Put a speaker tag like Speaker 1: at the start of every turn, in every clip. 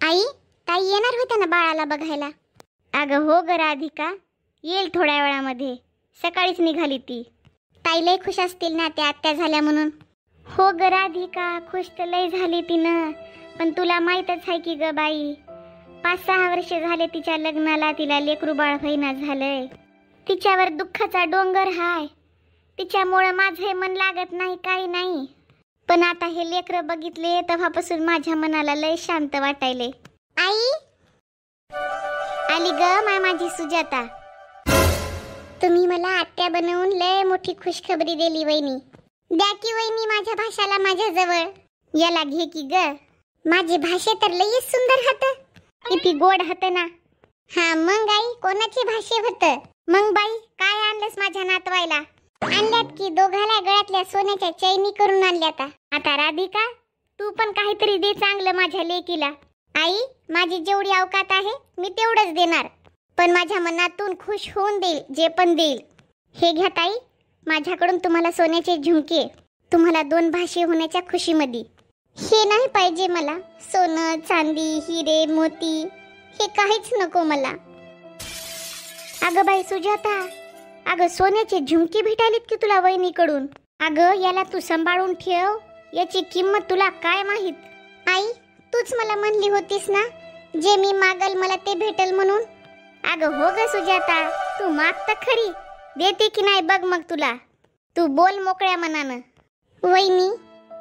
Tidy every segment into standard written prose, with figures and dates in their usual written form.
Speaker 1: आई, ताई येणार होत्या ना बाळाला बघायला? अगं हो ग राधिका, येईल थोड्या वेळामध्ये. सकाळीच निघाली ती. ताईलाही खुश असतील ना त्या आत्या झाल्या म्हणून. हो ग राधिका, खुश तर लय झाली तिनं. पण तुला माहीतच आहे की ग बाई, 5-6 वर्ष झाले तिच्या लग्नाला. तिला लेकरू बाळ होईना झालंय. तिच्यावर दुःखाचा डोंगर हाय. तिच्यामुळं माझं मन लागत नाही, काही नाही. पण आता हे लेकरं बघितले तेव्हापासून माझ्या मनाला लय शांत वाटायले. आई आली ग माझी सुजाता. तुम्ही मला आत्या बनवून लय मोठी खुशखबरी दिली वहिनी. द्या की वहिनी माझ्या भाषाला माझ्याजवळ. याला घे की ग. माझी भाषा तर लय सुंदर होत. किती गोड होत ना. हा मग आई, कोणाची भाषा होत? मग बाई, काय आणलंस माझ्या नातवायला? आणल्यात की दोघाला गळ्यातल्या सोन्याच्या चैनी करून आणल्यात. आता राधिका, तू पण काहीतरी दे चांगलं माझ्या लेकीला. आई, माझी जेवढी अवकात आहे मी तेवढंच देणार. पण माझ्या मनातून खुश होऊन देईल जे पण देईल. हे घ्या ताई, माझ्याकडून तुम्हाला सोन्याचे झुमके. तुम्हाला 2 भाषे होण्याच्या खुशीमध्ये. हे नाही पाहिजे मला. सोनं, चांदी, हिरे, मोती हे काहीच नको मला. अगं बाई सुजाता, अगं सोन्याचे झुमके भेटायलेत की तुला वहिनीकडून. अगं याला तू सांभाळून ठेव. याची किंमत तुला काय माहित? आई, तूच मला म्हणली होतीस ना, जे मी मागल मला ते भेटल म्हणून. अगं हो ग सुजाता, तू माग तर खरी. देते की नाही बघ मग तुला. तू बोल मोकळ्या मनानं. वहिनी,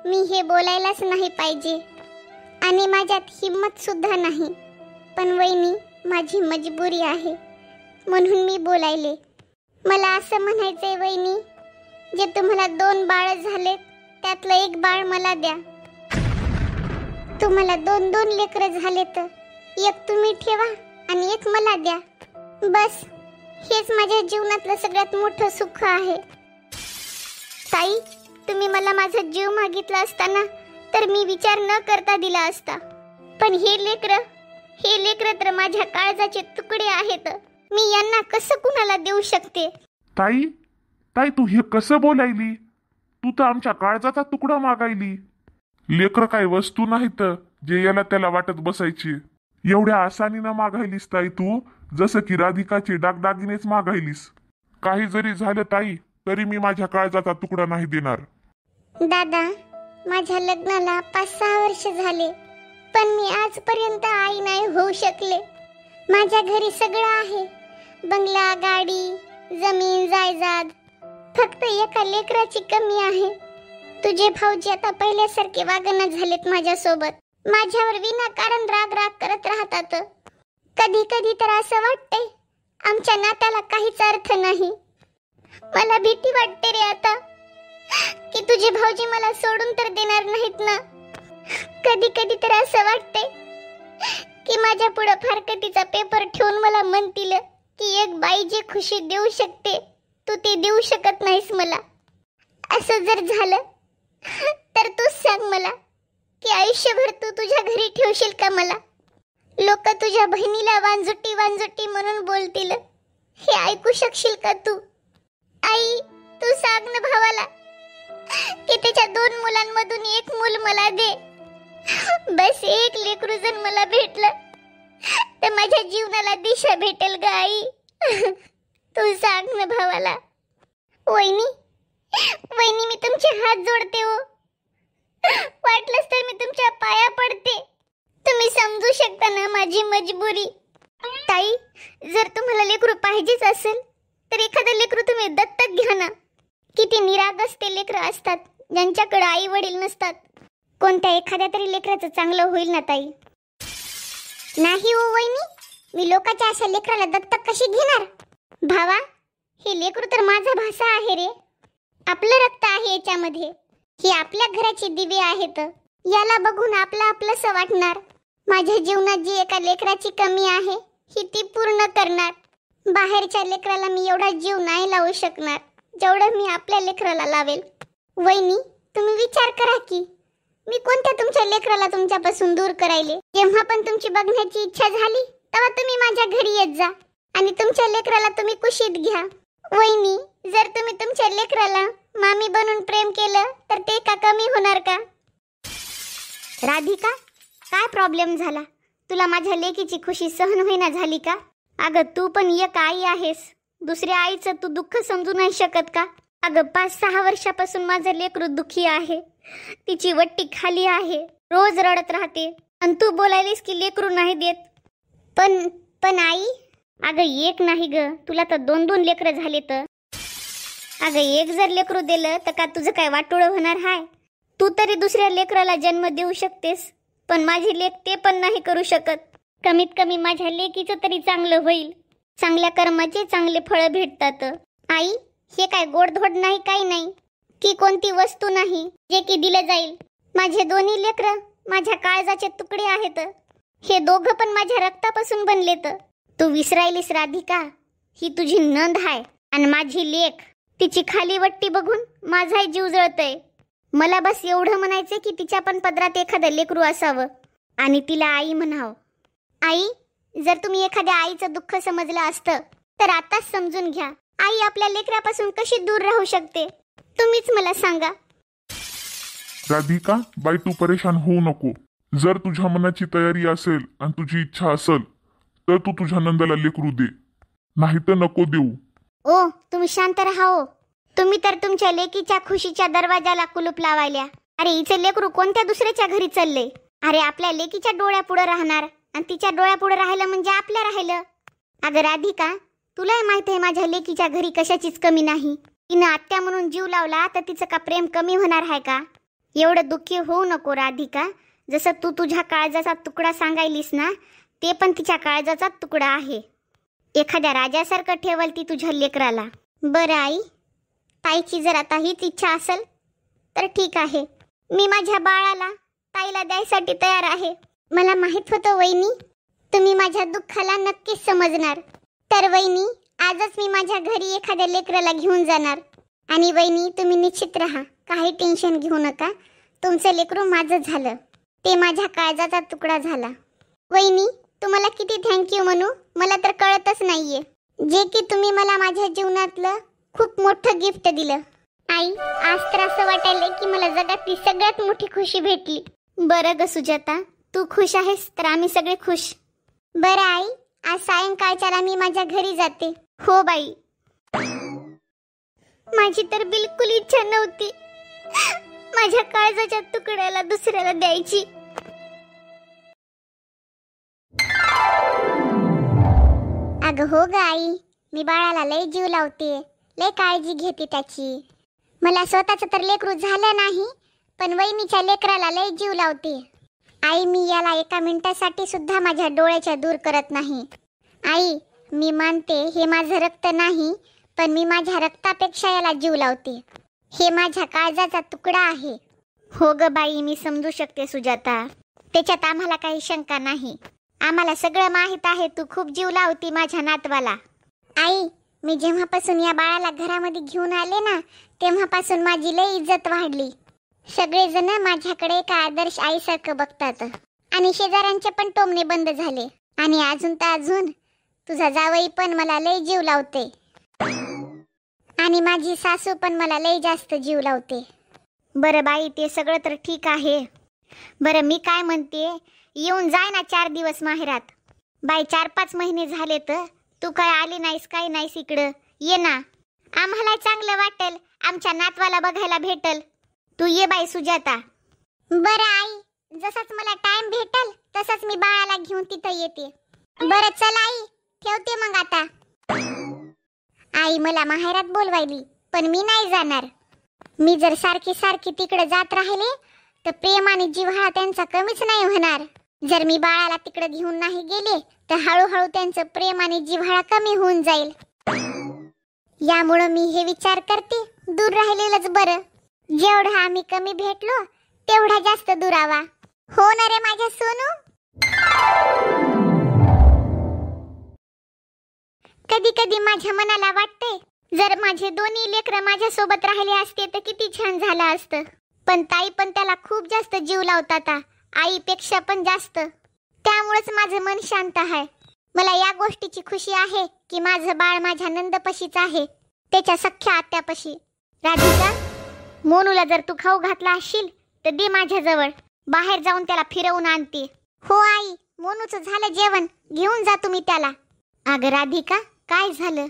Speaker 1: मी हे बोलायलाच नाही पाहिजे आणि माझ्यात हिम्मत सुद्धा नाही. पण वहिनी, माझी मजबुरी आहे म्हणून मी बोलायले. मला असं म्हणायचंय वहिनी, जे तुम्हाला 2 बाळ झालेत त्यातलं 1 बाळ मला द्या. तुम्हाला 2 लेकरं झालेत. 1 तुम्ही ठेवा आणि 1 मला द्या. बस हेच माझ्या जीवनातलं सगळ्यात मोठं सुख आहे. ताई, तुम्ही मला माझा जीव मागितला असताना तर मी विचार न करता दिला असता. पण हे लेकरं तर माझ्या काळजाचे तुकडे आहेत. मी यांना कसं कुणाला देऊ शकते?
Speaker 2: ताई, तू हे कसं बोलायली? तू तर आमच्या काळजाचा तुकडा मागायली. लेकर काय वस्तू नाहीत जे याला त्याला वाटत बसायची. एवढ्या आसानीनं मागायलीस ताई तू, जसं की राधिकाची दागदागिनेच मागायलीस. काही जरी झालं ताई, तरी मी माझ्या काळजाचा तुकडा नाही देणार.
Speaker 1: दादा, माझ्या लग्नाला 5-6 वर्ष झाले, पण मी आजपर्यंत आई नाही होऊ शकले. माझ्या घरी सगळं आहे. बंगला, गाडी, जमीन, जायदाद. फक्त एका लेकराची कमी आहे. तुझे भाऊजी आता पहिल्यासारखे वागणं झालेत माझ्यासोबत. माझ्यावर विनाकारण राग करत राहतात. कधी कधी तर असं वाटतंय आमच्या नात्याला काहीच अर्थ नाही. मला भीती वाटते रे आता, की तुझे भाऊजी मला सोडून तर देणार नाहीत ना. कधी कधी तर असं वाटतंय की माझ्या पुढे फारकतीचा पेपर ठेवून मला म्हणतील की एक बाई जी खुशी देऊ शकते तू ती देऊ शकत नाहीस मला. असं जर झालं तर तूच सांग मला की आयुष्यभर तू तुझ्या घरी ठेवशील का मला? लोक तुझ्या बहिणीला वांजुटी म्हणून बोलतील. हे ऐकू शकशील का तू? आई, तू सांग ना भावाला की त्याच्या 2 मुलांमधून 1 मूल मला दे. बस 1 लेकरू जर मला भेटलं तर माझ्या जीवनाला दिशा भेटेल ग आई. तू सांग ना भावाला. वहिनी, मी तुमचे हात जोडते हो. वाटलंच तर मी तुमच्या पाया पडते. तुम्ही समजू शकता ना माझी मजबुरी. ताई, जर तुम्हाला लेकरू पाहिजेच असेल तर एखादं लेकरू तुम्ही दत्तक घ्या ना. किती निरागस ते लेकरं असतात ज्यांच्याकडे आई वडील नसतात. कोणत्या एखाद्या तरी लेकराचं चांगलं होईल ना ताई. नाही हो वहिनी, मी लोकांच्या अशा लेकराला दत्तक कशी घेणार? भावा, हे लेकरू तर माझा भाषा आहे रे. आपलं रक्त आहे याच्यामध्ये. हे आपल्या घराचे दिवे आहेत. याला बघून आपलंसं वाटणार. माझ्या जीवनात जी एका लेकराची कमी आहे ही ती पूर्ण करणार. बाहेरच्या लेकराला मी एवढा जीव नाही लावू शकणार जेवढं मी आपल्या लेकराला लावेल. वहिनी, तुम्ही विचार करा की मी कोणत्या तुमच्या लेकराला तुमच्यापासून दूर करायले. जेव्हा पण तुमची बघण्याची इच्छा झाली तेव्हा तुम्ही माझ्या घरी येत जा आणि तुमच्या लेकराला तुम्ही कुशीत घ्या. वहिनी, जर तुम्ही तुमच्या लेकराला मामी बनून प्रेम केलं तर ते का कमी होणार का? राधिका, काय प्रॉब्लेम झाला? तुला माझ्या लेकीची खुशी सहन होईना झाली का? अगं तू पण एक आई आहेस, दुसऱ्या आईचं तू दुःख समजू नाही शकत का? अगं 5-6 वर्षापासून माझं लेकरू दुखी आहे, तिची वट्टी खाली आहे, रोज रडत राहते आणि तू बोलायलीस की लेकरू नाही देत. पण आई, अगं एक नाही ग, तुला तर 2-2 लेकरं झाले तर. अगं एक जर लेकरू दिलं तर का तुझं काय वाटोळं होणार हाय? तू तरी दुसऱ्या लेकराला जन्म देऊ शकतेस, पण माझी लेक ते पण नाही करू शकत. कमीत कमी माझ्या लेकीचं तरी चांगलं होईल. चांगल्या कर्माचे चांगले फळं भेटतात. आई, हे काय गोडधोड नाही, काही नाही, की कोणती वस्तू नाही जे की दिलं जाईल. माझे दोन्ही लेकरं माझ्या काळजाचे तुकडे आहेत. हे दोघं पण माझ्या रक्तापासून बनलेत. तू विसरायलीस राधिका, ही तुझी नंद आहे आणि माझी लेक. तिची खाली वट्टी बघून माझाही जीव जळतय. मला बस एवढं म्हणायचं की तिच्या पण पदरात एखादं लेकरू असावं आणि तिला आई म्हणावं. आई, जर तुम्ही एखाद्या आईचं दुःख समजलं असतं तर आताच समजून घ्या, आई आपल्या लेकरापासून कशी दूर राहू शकते. तुम्हीच मला सांगा.
Speaker 2: राधिका बाई, तू परेशान होऊ नको. जर तुझ्या मनाची तयारी असेल आणि तुझी इच्छा असेल तर तू तुझ्या नंदाला लेकरू दे, नाही तर नको देऊ.
Speaker 1: ओ, तुम्ही शांत राहा हो. तुम्ही तर तुमच्या लेकीच्या खुशीच्या दरवाजाला कुलूप लावायल्या. अरे हिचे लेकरू कोणत्या दुसऱ्याच्या घरी चालले? अरे आपल्या लेकीच्या डोळ्यापुढे राहणार आणि तिच्या डोळ्यापुढे राहिलं म्हणजे आपल्या राहिलं. अगं राधिका, तुलाही माहित आहे माझ्या लेकीच्या घरी कशाचीच कमी नाही. तिनं आत्या म्हणून जीव लावला तर तिचं का प्रेम कमी होणार आहे का? एवढं दुःखी होऊ नको राधिका. जसं तू तुझ्या काळजाचा तुकडा सांगायलीस ना, ते पण तिच्या काळजाचा तुकडा आहे. एखाद्या राजासारखं ठेवल ती तुझ्या लेकराला. बरं आई, ताईची जर आता हीच इच्छा असेल तर ठीक आहे, मी माझ्या बाळाला ताईला द्यायसाठी तयार आहे. मला माहित होतं वहिनी, तुम्ही माझ्या दुःखाला नक्कीच समजणार. तर वहिनी, आजच मी माझ्या घरी एखाद्या लेकराला घेऊन जाणार. आणि वहिनी, तुम्ही निश्चित राहा, काही टेन्शन घेऊ नका. तुमचं लेकरू माझं झालं, ते माझ्या काळजाचा तुकडा झाला. वहिनी, तुम्हाला किती थँक्यू म्हणू मला तर कळतच नाहीये. जे की तुम्ही मला माझ्या जीवनातलं खूप मोठं गिफ्ट दिलं. आई, आज तर असं वाटायलंय की मला जगातली सगळ्यात मोठी खुशी भेटली. बरं ग सुजाता, तू खुश आहेस तर आम्ही सगळे खुश. बरं आई, आज सायंकाळच्याला मी माझ्या घरी जाते. हो बाई. माझी तर बिलकुल इच्छा नव्हती माझ्या काळजाच्या तुकड्याला दुसऱ्याला द्यायची. अगं हो ग आई, मी बाळाला लय जीव लावते, लय काळजी घेते त्याची. मला स्वतःच तर लेकरू झालं नाही, पण वहिनीच्या लेकराला लय जीव लावते. आई, मी याला एका मिनिटासाठी सुद्धा माझ्या डोळ्याच्या दूर करत नाही. आई, मी मानते हे माझं रक्त नाही, पण मी माझ्या रक्तापेक्षा याला जीव लावते. हे माझ्या काळजाचा तुकडा आहे. हो ग बाई, मी समजू शकते सुजाता, त्याच्यात आम्हाला काही शंका नाही. आम्हाला सगळं माहित आहे तू खूप जीव लावती माझ्या नातवाला. आई, मी जेव्हापासून या बाळाला घरामध्ये घेऊन आले ना, तेव्हापासून माझी लय इज्जत वाढली. सगळेजण माझ्याकडे एक आदर्श आईसारखं बघतात आणि शेजाऱ्यांचे पण टोमणे बंद झाले. आणि अजून तर अजून तुझा जावई पण मला लय जीव लावते आणि माझी सासू पण मला लय जास्त जीव लावते. बरं बाई, ते सगळं तर ठीक आहे. बरं मी काय म्हणते, येऊन जाय ना 4 दिवस माहेरात. बाई 4-5 महिने झाले तर तू काय आली नाहीस, काय नाहीस इकडं. ये ना, आम्हाला चांगलं वाटेल, आमच्या नातवाला बघायला भेटल. तू ये बाई सुजाता. बरं आई, जसंच मला टाइम भेटल तसंच मी बाळाला घेऊन तिथं येते. बरं चल आई, ठेवते मग आता. आई मला माहेरात बोलवायली, पण मी नाही जाणार. मी जर सारखी तिकडे जात राहिले तर प्रेम आणि जिव्हाळा त्यांचा कमीच नाही होणार. जर मी बाळाला तिकडे घेऊन नाही गेले तर हळूहळू त्यांचं प्रेम आणि जिव्हाळा कमी होऊन जाईल. यामुळे मी हे विचार करते, दूर राहिलेलंच बरं. जेवढा आम्ही कमी भेटलो तेवढा जास्त दुरावा. हो ना रे माझ्या सोनू. कधी कधी माझ्या मनाला वाटते, जर माझे दोन्ही लेकरं माझ्या सोबत राहिले असते तर किती छान झालं असतं. पण ताई पण त्याला खूप जास्त जीव लावतात, आईपेक्षा पण जास्त. त्यामुळेच माझं मन शांत आहे. मला या गोष्टीची खुशी आहे की माझं बाळ माझ्या नंदपशीच आहे, त्याच्या सख्ख्या आत्यापशी. राधिका, मोनूला जर तू खाऊ घातला असशील तर दे माझ्याजवळ. बाहेर जाऊन त्याला फिरवून आणते. हो आई, मोनूचं झालं जेवण, घेऊन जा तुम्ही त्याला. अगं राधिका, काय झालं?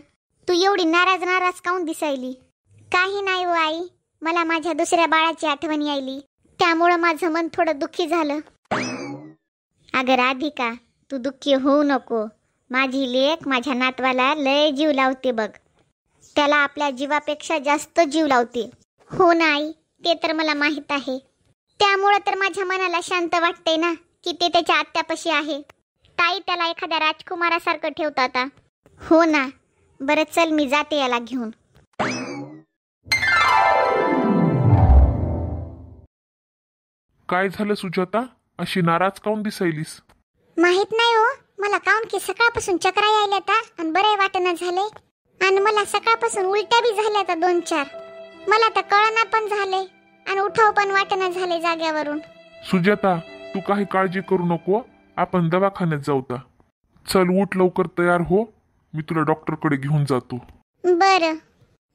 Speaker 1: तू एवढी नाराज नाराज काऊन दिसायली? काही नाही हो आई, मला माझ्या दुसऱ्या बाळाची आठवण यायली, त्यामुळं माझं मन थोडं दुःखी झालं. अगं राधिका, तू दुःखी होऊ नको. माझी लेक माझ्या नातवाला लय जीव लावते बघ. त्याला आपल्या जीवापेक्षा जास्त जीव लावते. हो ना आई, ते तर मला माहित आहे. त्यामुळं तर माझ्या मनाला शांत वाटते ना की ते त्याच्या आत्यापाशी आहे. ताई त्याला एखाद्या राजकुमारासारखं ठेवतात. हो ना. बरं चल, मी जाते याला घेऊन.
Speaker 2: काय झालं सुजाता, अशी नाराज काऊन दिसायलीस?
Speaker 1: माहित नाही हो, मला काऊन की सकाळपासून चक्रा यायल्यात आणि बरे वाटना झाले, आणि मला सकाळपासून उलट्या बी झाल्यात 2-4. मला तर कळना पण झाले आणि उठाव पण वाटना झाले जाग्यावरून.
Speaker 2: सुजाता, तू काही काळजी करू नको, आपण दवाखान्यात जाऊता. चल उठ, लवकर तयार हो, मी तुला डॉक्टरकडे घेऊन जातो.
Speaker 1: बरं,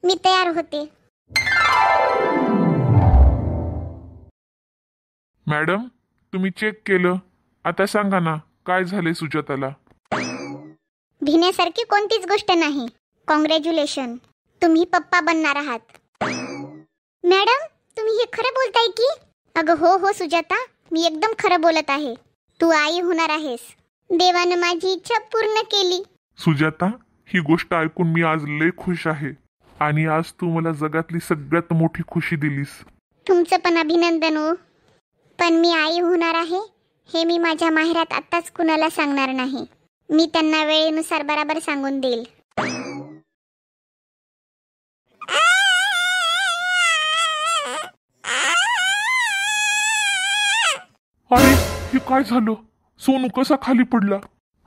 Speaker 1: मी तयार होते.
Speaker 2: मॅडम, तुम्ही चेक केलं, आता सांगा ना काय झाले सुजाताला?
Speaker 1: भिण्यासारखी कोणतीच गोष्ट नाही. कॉंग्रॅच्युलेशन, तुम्ही पप्पा बनणार आहात. मॅडम, तुम्ही हे खरं बोलताय की? अगं हो हो सुजाता, मी एकदम खरं बोलत आहे. तू आई होणार आहेस. देवानं माझी इच्छा पूर्ण केली.
Speaker 2: सुजाता, ही गोष्ट ऐकून मी आज लय खुश आहे, आणि आज तू मला जगातली सगळ्यात मोठी खुशी दिलीस.
Speaker 1: तुमचं पण अभिनंदन हो. पण मी आई होणार आहे हे मी माझ्या माहेरात आत्ताच कुणाला सांगणार नाही. मी त्यांना वेळेनुसार बराबर सांगून देईल.
Speaker 2: अरे, हे काय झालं? सोनू कसा खाली पडला?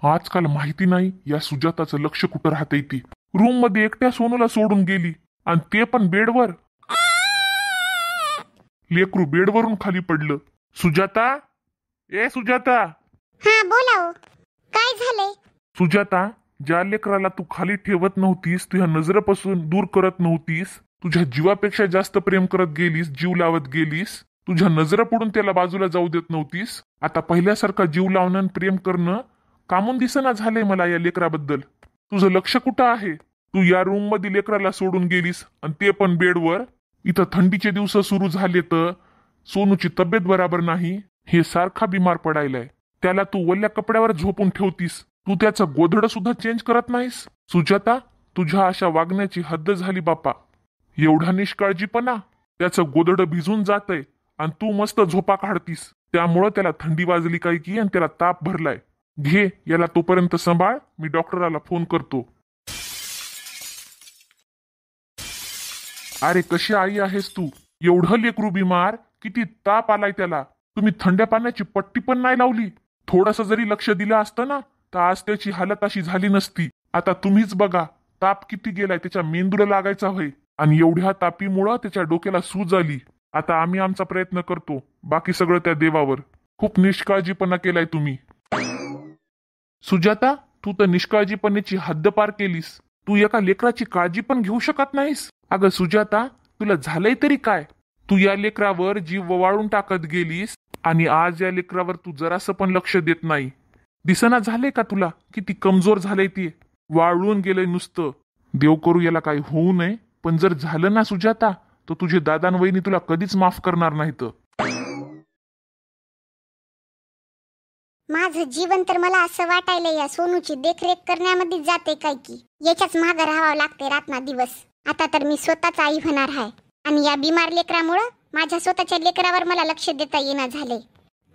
Speaker 2: आजकाल माहिती नाही या सुजाताचं लक्ष कुठं राहतंय. ती रूम मध्ये एकट्या सोनूला सोडून गेली, आणि ते पण बेडवर. लेकरू बेडवरून खाली पडलं. सुजाता, ए सुजाता.
Speaker 1: हा बोला हो, काय झालंय?
Speaker 2: सुजाता, ज्या लेकराला तू खाली ठेवत नव्हतीस, तुझ्या नजरेपासून दूर करत नव्हतीस, तुझ्या जीवापेक्षा जास्त प्रेम करत गेलीस, जीव लावत गेलीस, तुझ्या नजरेपुढून त्याला बाजूला जाऊ देत नव्हतीस, आता पहिल्यासारखा जीव लावणं प्रेम करणं कामून दिसेना झालंय मला या लेकराबद्दल. तुझं लक्ष कुठं आहे? तू या रूम मध्ये लेकराला सोडून गेलीस, आणि ते पण बेडवर. इथं थंडीचे दिवस सुरू झाले तर सोनूची तब्येत बराबर नाही, हे सारखा बिमार पडायलाय. त्याला तू वल्ल्या कपड्यावर झोपून ठेवतीस, तू त्याचं गोधड सुद्धा चेंज करत नाहीस. सुजाता, तुझ्या अशा वागण्याची हद्द झाली बापा. एवढा निष्काळजीपणा. त्याचं गोधड भिजून जातंय आणि तू मस्त झोपा काढतीस, त्यामुळं त्याला थंडी वाजली काय की आणि त्याला ताप भरलाय. घे याला तोपर्यंत सांभाळ, मी डॉक्टराला फोन करतो. अरे कशी आई आहेस तू? एवढं लेकरू बिमार, किती ताप आलाय त्याला. तुम्ही थंड्या पाण्याची पट्टी पण नाही लावली. थोडंसं जरी लक्ष दिलं असतं ना तर आज त्याची हालत अशी झाली नसती. आता तुम्हीच बघा, ताप किती गेलाय, त्याच्या मेंदूला लागायचा होय, आणि एवढ्या तापीमुळं त्याच्या डोक्याला सूज आली. आता आम्ही आमचा प्रयत्न करतो, बाकी सगळं त्या देवावर. खूप निष्काळजीपणा केलाय तुम्ही. सुजाता, तू तर निष्काळजीपणाची हद्द पार केलीस. तू एका लेकराची काळजी पण घेऊ शकत नाहीस. अगं सुजाता, तुला झालंय तरी काय? तू या लेकरावर जीव ववाळून टाकत गेलीस, आणि आज या लेकरावर तू जरासं पण लक्ष देत नाही. दिसना झालंय का तुला किती कमजोर झालंय? ती वाळून गेलंय नुसतं. देव करू याला काही होऊ नये, पण जर झालं ना सुजाता, तर तुझे दादा आणि वहिनी तुला कधीच माफ करणार नाहीत.
Speaker 1: माझं जीवन तर मला असं वाटायला या सोनूची देखरेख करण्यामध्ये जाते काय की. याच्याच मागं राहावं लागते रातना दिवस. आता तर मी स्वतःच आई होणार आहे, आणि या बिमार लेकरामुळं माझ्या स्वतःच्या लेकरावर मला लक्ष देता येणार झाले.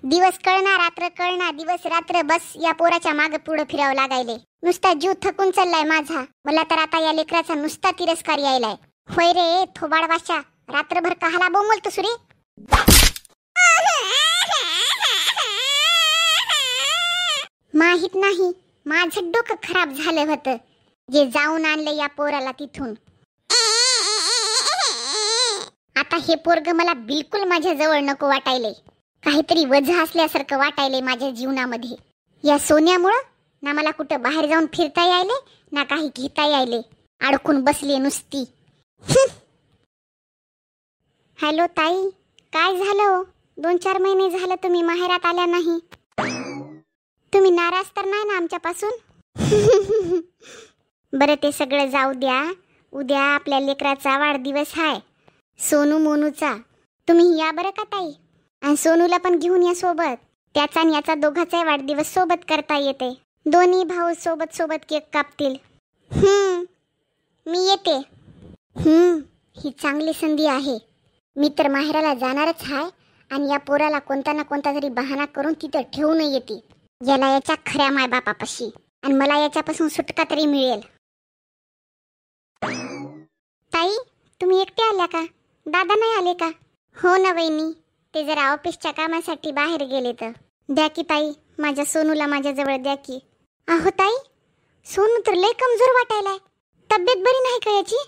Speaker 1: दिवस कळना रात्र कळना, दिवस रात्र बस या पोराच्या मागे पुढे फिरावं लागायले. नुसता जीव थकून चाललाय माझा. मला तर आता या लेकराचा नुसता तिरस्कार यायलाय. होय रे थोबाड वाशा, रात्रभर कहाला बोंबलतो सुरे. माहित नाही माझं डोकं खराब झालं होतं जे जाऊन आणलं या पोराला तिथून. आता हे पोरग मला बिलकुल माझ्या जवळ नको वाटायले. काहीतरी वजह असल्यासारखं वाटायले माझ्या जीवनामध्ये. या सोन्यामुळं ना मला कुठं बाहेर जाऊन फिरता यायले, ना काही घेता यायले. अडकून बसली नुसती. हॅलो ताई, काय झालं हो? 2-4 महिने झालं तुम्ही माहेरात आल्या नाही. तुम्ही तुम्ही नाराज तर नाही ना आमच्यापासून? बरं ते सगळं जाऊ द्या. उद्या आपल्या लेकराचा वाढदिवस आहे, सोनू मोनूचा. तुम्ही या बरं का ताई, आणि सोनूला पण घेऊन या सोबत. त्याचा आणि याचा दोघाचाही वाढदिवस सोबत करता येते. दोन्ही भाऊ सोबत सोबत केक कापतील. मी येते. ही चांगली संधी आहे. मी तर माहेराला जाणारच आहे, आणि या पोराला कोणता ना कोणता तरी बहाणा करून तिथं ठेवून येते. याला याच्या खऱ्या मायबापापाशी, आणि मला याच्यापासून सुटका तरी मिळेल. ताई, तुम्ही एकटे आल्या का? दादा नाही आले का? हो ना वहिनी, ते जरा ऑफिसच्या कामासाठी बाहेर गेले. तर द्या की ताई, माझ्या सोनूला माझ्याजवळ द्या की. अहो ताई, सोनू तर लय कमजोर वाटायलाय. तब्येत बरी नाही का याची?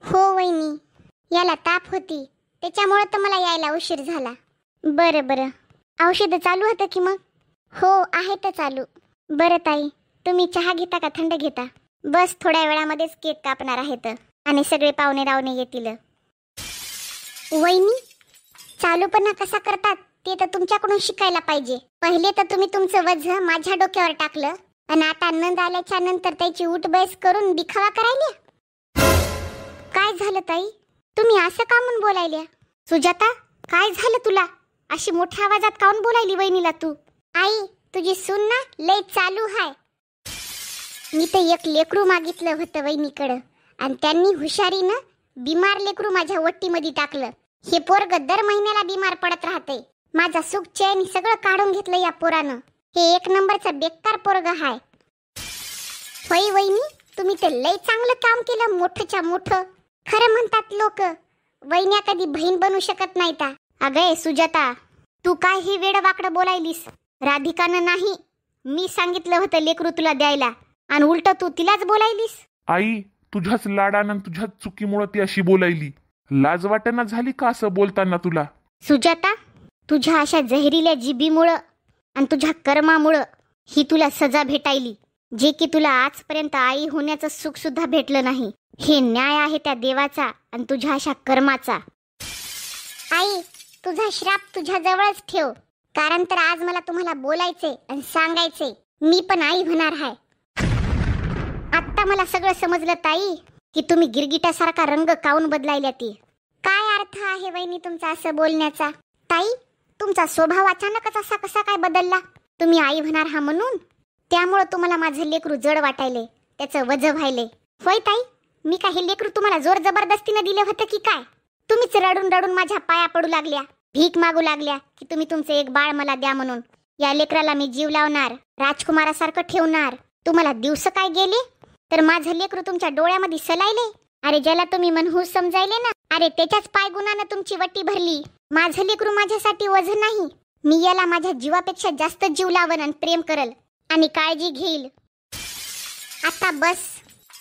Speaker 1: हो वहिनी, याला ताप होती, त्याच्यामुळे तर मला यायला उशीर झाला. बरं बरं, औषधं चालू होतं की मग? हो आहे तर चालू. बरं ताई, तुम्ही चहा घेता का थंड घेता? बस थोड्या वेळामध्येच केक कापणार आहेत, आणि सगळे पाहुणे रावणे येतील. वहिनी, चालूपणा कसा करतात ते तर तुमच्याकडून शिकायला पाहिजे. पहिले तर तुम्ही तुमचं वझ माझ्या डोक्यावर टाकलं, आणि आता नंद आल्याच्या नंतर त्याची उठबैस करून दिखावा करायला. काय झालं ताई, तुम्ही असं का म्हणून बोलायल्या? सुजाता, काय झालं तुला? अशी मोठ्या आवाजात काऊन बोलायली वहिनीला तू? आई, तुझी सून ना लय चालू आहे. मी तर एक लेकरू मागितलं होतं वहिनीकडं, आणि त्यांनी हुशारीनं बिमार लेकरू माझ्या वट्टीमध्ये टाकलं. हे पोरग दर महिन्याला बिमार पडत राहते. माझा सुख चैन सगळं काढून घेतलं या पोरानं. हे एक नंबरचं बेकार पोरग आहे. होय वहिनी, तुम्ही तर लय चांगलं काम केलं, मोठंच्या मोठं. खरं म्हणतात लोक, वहिन्या कधी बहीण बनू शकत नाही ता. अगं सुजाता, तू काय ही वेडवाकडं बोलायलीस? राधिकानं नाही, मी सांगितलं होतं लेकरू तुला द्यायला, आणि उलट तू तिलाच बोलायलीस.
Speaker 2: आई, तुझ्याच लाडानं तुझ्याच चुकीमुळे ती अशी बोलायली. लाज वाटेना झाली का असं बोलताना तुला?
Speaker 1: सुजाता, तुझ्या अशा जहरील्या जिभीमुळं आणि तुझ्या कर्मामुळं ही तुला सजा भेटायली, जे की तुला आजपर्यंत आई होण्याचं सुख सुद्धा भेटलं नाही. हे न्याय आहे त्या देवाचा आणि तुझ्या अशा कर्माचा. आई, तुझा श्राप तुझ्या जवळच ठेव, कारण तर आज मला तुम्हाला बोलायचे आणि सांगायचे. मी पण आई होणार आहे. आता मला सगळं समजलं ताई, की तुम्ही गिरगिटासारखा रंग काऊन बदलायला. ती काय अर्थ आहे वहिनी तुमचा असं बोलण्याचा? ताई, तुमचा स्वभाव अचानकच असा कसा काय बदलला? तुम्ही आई होणार हा म्हणून? त्यामुळे तुम्हाला माझं लेकरू जड वाटायले, त्याचं वज व्हायले. होय ताई, मी काय हे लेकरू तुम्हाला जोर जबरदस्तीने दिलं होतं की काय? तुम्हीच रडून रडून माझ्या पाया पडू लागल्या, भीक मागू लागल्या की तुम्ही तुमचं एक बाळ मला द्या म्हणून. या लेकराला मी जीव लावणार, राजकुमारासारखं ठेवणार. तुम्हाला दिवस काय गेले तर माझं लेकरू तुमच्या डोळ्यामध्ये सलायले. अरे ज्याला तुम्ही मनहूस समजायले ना, अरे त्याच्याच पाय गुणानं तुमची वट्टी भरली. माझं लेकरू माझ्यासाठी वझ नाही. मी याला माझ्या जीवापेक्षा जास्त जीव लावन आणि प्रेम करल आणि काळजी घेईल. आता बस,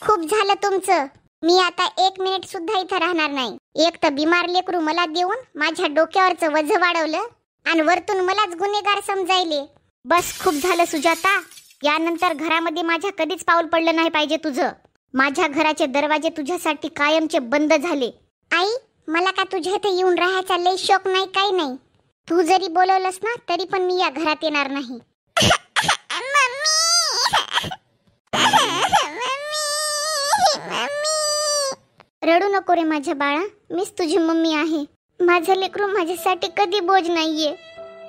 Speaker 1: खूप झालं तुमचं. मी आता 1 मिनिट सुद्धा इथं राहणार नाही. एक तर बिमार लेकरू मला देऊन माझ्या डोक्यावरचं वझ वाढवलं, आणि वरतून मलाच गुन्हेगार समजायले. बस, खूप झालं सुजाता. यानंतर घरामध्ये माझ्या कधीच पाऊल पडलं नाही पाहिजे तुझं. माझ्या घराचे दरवाजे तुझ्यासाठी कायमचे बंद झाले. आई, मला का तुझ्या इथे येऊन राहायचा लय शौक नाही, काही नाही. तू जरी बोलवलंस ना तरी पण मी या घरात येणार नाही. रडू नको रे माझ्या बाळा, मीच तुझी मम्मी आहे. माझं लेकरू माझ्यासाठी कधी बोज नाहीये.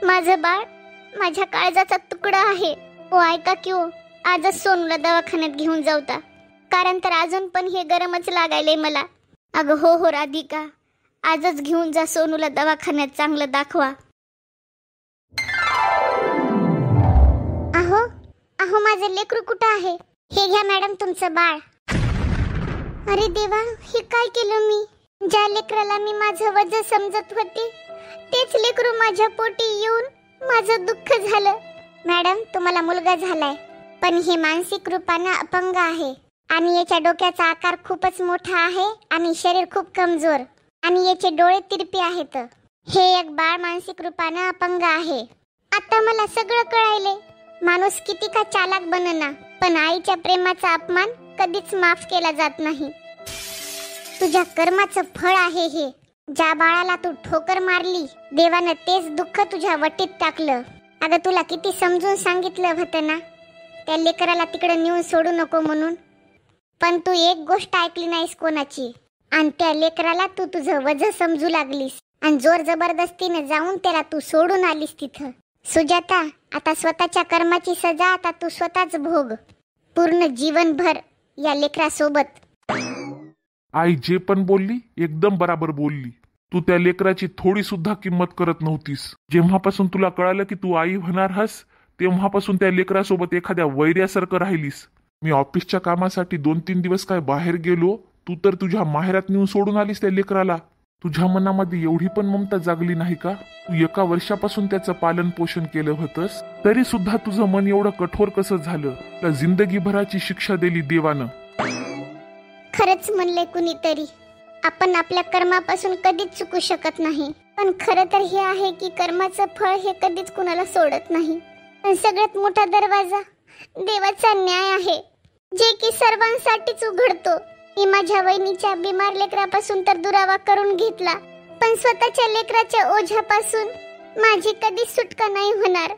Speaker 1: माझं बाळ माझ्या काळजाचा तुकडा आहे. ओ ऐका की ओ, आजच सोनूला दवाखान्यात घेऊन जाऊता, कारण तर अजून पण हे गरमच लागायले मला. अगं हो हो राधिका, आजच घेऊन जा सोनूला दवाखान्यात, चांगलं दाखवा. अहो अहो, माझं लेकरू कुठं आहे? हे घ्या मॅडम तुमचं बाळ. अरे देवा, हे काय केलं मी? ज्या लेकराला मी माझं वज समजत होते, तेच लेकरू माझ्या पोटी येऊन माझं दुःख झालं. मॅडम, तुम्हाला मुलगा झालाय, पण हे मानसिक रूपानं अपंग आहे, आणि याच्या डोक्याचा आकार खूपच मोठा आहे, आणि शरीर खूप कमजोर, आणि याचे डोळे तिरपे आहेत. हे एक बाळ मानसिक रूपानं अपंग आहे. आता मला सगळं कळायले. माणूस किती का चालाक बनना, पण आईच्या प्रेमाचा अपमान कधीच माफ केला जात नाही. तुझ्या कर्माचं फळ आहे हे. ज्या बाळाला तू ठोकर मारली, देवानं तेच दुःख तुझ्या वटीत टाकलं. अगं तुला किती समजून सांगितलं होतं ना त्या लेकराला तिकडे नेऊन सोडू नको म्हणून, पण तू एक गोष्ट ऐकली नाहीस कोणाची, आणि त्या लेकराला तू तुझं वजन समजू लागलीस आणि जोर जबरदस्तीने जाऊन त्याला तू सोडून आलीस तिथं. सुजाता, आता स्वतःच्या कर्माची सजा आता तू स्वतःच भोग, पूर्ण जीवनभर या लेकरासोबत.
Speaker 2: आई जे पण बोलली एकदम बराबर बोलली. तू त्या लेकराची थोडी सुद्धा किंमत करत नव्हतीस. जेव्हापासून तुला कळालं की तू आई होणार हस, तेव्हापासून त्या लेकरासोबत एखाद्या वैर्यासारखं राहिलीस. मी ऑफिसच्या कामासाठी 2-3 दिवस काय बाहेर गेलो, तू तर तुझ्या माहेरात नेऊन सोडून आलीस त्या लेकराला. तुझ्या मनामध्ये एवढी पण ममता जागली नाही का? तू 1 वर्षापासून त्याचं पालन पोषण केलं होतंस, तरी सुद्धा तुझं मन एवढं कठोर कसं झालं? त्या जिंदगीभराची शिक्षा दिली देवानं.
Speaker 1: खरंच म्हणले कुणीतरी, आपण आपल्या कर्मापासून कधीच चुकू शकत नाही, पण खरं तर हे आहे की कर्माचं फळ हे कधीच कुणाला सोडत नाही. पण सगळ्यात मोठा दरवाजा देवाचा न्याय आहे, जे की सर्वांसाठीच उघडतो. मी माझ्या वहिनीच्या बिमार लेकरापासून तर दुरावा करून घेतला, पण स्वतःच्या लेकराच्या ओझ्यापासून माझी कधीच सुटका नाही होणार.